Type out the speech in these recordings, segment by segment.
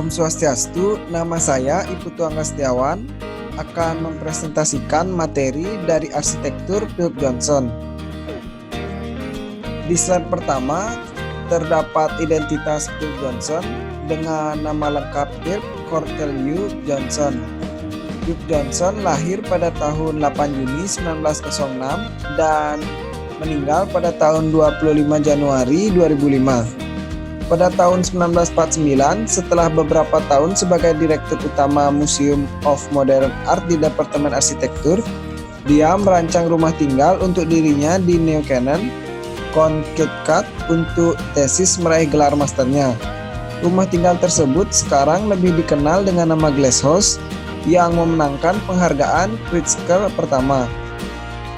Om Swastiastu, nama saya Iputu Angga Setiawan akan mempresentasikan materi dari arsitektur Philip Johnson. Di slide pertama terdapat identitas Philip Johnson dengan nama lengkap Philip Cortelyou Johnson. Philip Johnson lahir pada tahun 8 Juni 1906 dan meninggal pada tahun 25 Januari 2005. Pada tahun 1949, setelah beberapa tahun sebagai Direktur Utama Museum of Modern Art di Departemen Arsitektur, dia merancang rumah tinggal untuk dirinya di New Canaan, Connecticut untuk tesis meraih gelar masternya. Rumah tinggal tersebut sekarang lebih dikenal dengan nama Glass House yang memenangkan penghargaan Pritzker pertama.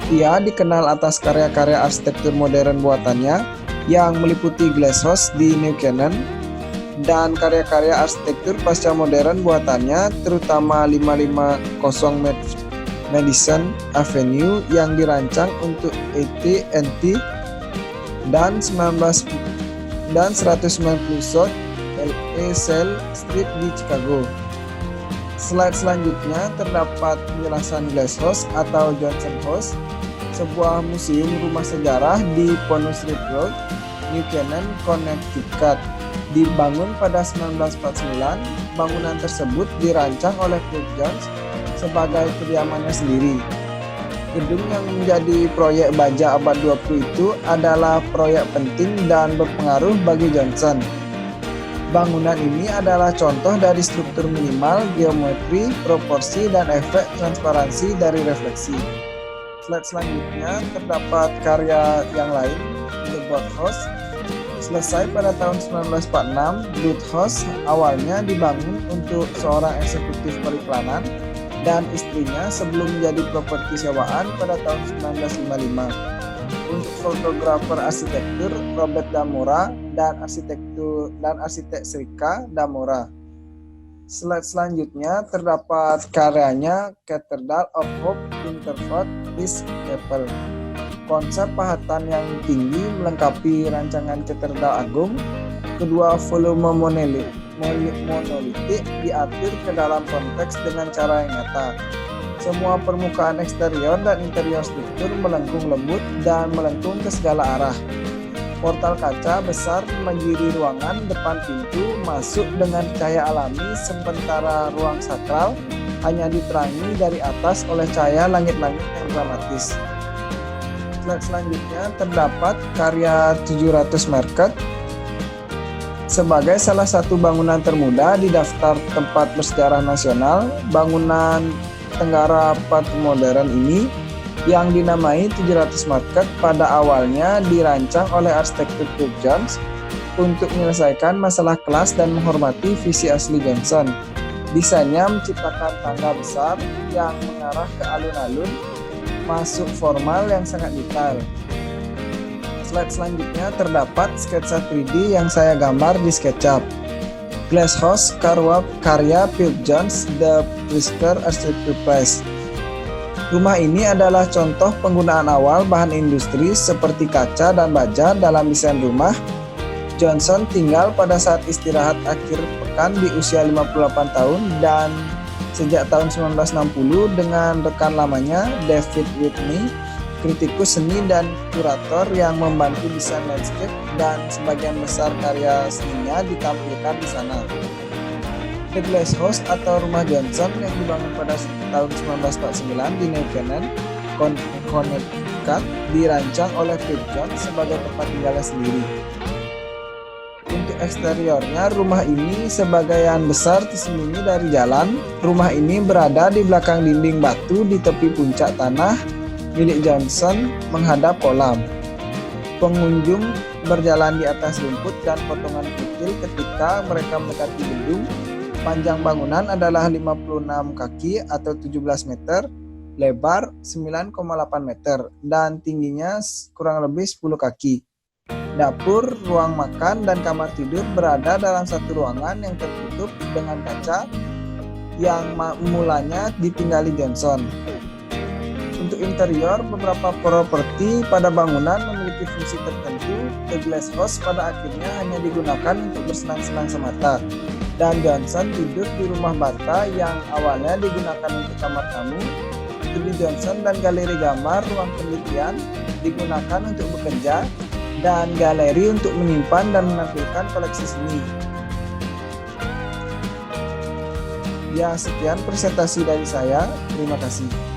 Ia dikenal atas karya-karya arsitektur modern buatannya yang meliputi Glass House di New Canaan dan karya-karya arsitektur pasca modern buatannya, terutama 550 Madison Avenue yang dirancang untuk AT&T dan 190 South LaSalle Street di Chicago. Slide selanjutnya terdapat penjelasan Glass House atau Johnson House, sebuah museum rumah sejarah di Ponus Street Road, New Canaan, Connecticut. Dibangun pada 1949, bangunan tersebut dirancang oleh Philip Johnson sebagai kediamannya sendiri. Gedung yang menjadi proyek baja abad 20 itu adalah proyek penting dan berpengaruh bagi Johnson. Bangunan ini adalah contoh dari struktur minimal, geometri, proporsi, dan efek transparansi dari refleksi. Slide selanjutnya terdapat karya yang lain, The Booth House. Selesai pada tahun 1946, Booth House awalnya dibangun untuk seorang eksekutif periklanan dan istrinya sebelum menjadi properti sewaan pada tahun 1955. Untuk fotografer arsitektur Robert Damora dan arsitek Srika Damora. Slide selanjutnya terdapat karyanya Cathedral of Hope Winterford East Chapel. Konsep pahatan yang tinggi melengkapi rancangan katedral agung. Kedua volume monolitik diatur ke dalam konteks dengan cara yang nyata. Semua permukaan eksterior dan interior struktur melengkung lembut dan melengkung ke segala arah. Portal kaca besar menggiri ruangan depan pintu masuk dengan cahaya alami, sementara ruang sakral hanya diterangi dari atas oleh cahaya langit-langit yang dramatis. Slide selanjutnya terdapat karya 700 Market. Sebagai salah satu bangunan termuda di daftar tempat bersejarah nasional, bangunan Tenggara Patung Modern ini yang dinamai 700 Market pada awalnya dirancang oleh arsitektur Philip Johnson untuk menyelesaikan masalah kelas dan menghormati visi asli Johnson. Desainnya menciptakan tangga besar yang mengarah ke alun-alun, masuk formal yang sangat detail. Slide selanjutnya terdapat sketsa 3D yang saya gambar di SketchUp. Glass House karya Philip Johnson, The Pritzker Architecture Prize. Rumah ini adalah contoh penggunaan awal bahan industri seperti kaca dan baja dalam desain rumah. Johnson tinggal pada saat istirahat akhir pekan di usia 58 tahun dan sejak tahun 1960 dengan rekan lamanya David Whitney, kritikus seni dan kurator yang membantu desain landscape, dan sebagian besar karya seninya ditampilkan di sana. The Glass House atau Rumah Johnson yang dibangun pada tahun 1949 di New Canaan, Connecticut, dirancang oleh Philip Johnson sebagai tempat tinggalnya sendiri. Untuk eksteriornya, rumah ini sebagian besar tersembunyi dari jalan. Rumah ini berada di belakang dinding batu di tepi puncak tanah milik Johnson menghadap kolam. Pengunjung berjalan di atas rumput dan potongan kecil ketika mereka mendekati gedung. Panjang bangunan adalah 56 kaki atau 17 meter, lebar 9,8 meter, dan tingginya kurang lebih 10 kaki. Dapur, ruang makan, dan kamar tidur berada dalam satu ruangan yang tertutup dengan kaca yang mulanya ditinggali Johnson. Untuk interior, beberapa properti pada bangunan memiliki fungsi tertentu. The Glass House pada akhirnya hanya digunakan untuk bersenang-senang semata. Dan Johnson tidur di rumah bata yang awalnya digunakan untuk kamar tamu. Studi Johnson dan galeri gambar ruang penelitian digunakan untuk bekerja, dan galeri untuk menyimpan dan menampilkan koleksi seni. Ya, sekian presentasi dari saya. Terima kasih.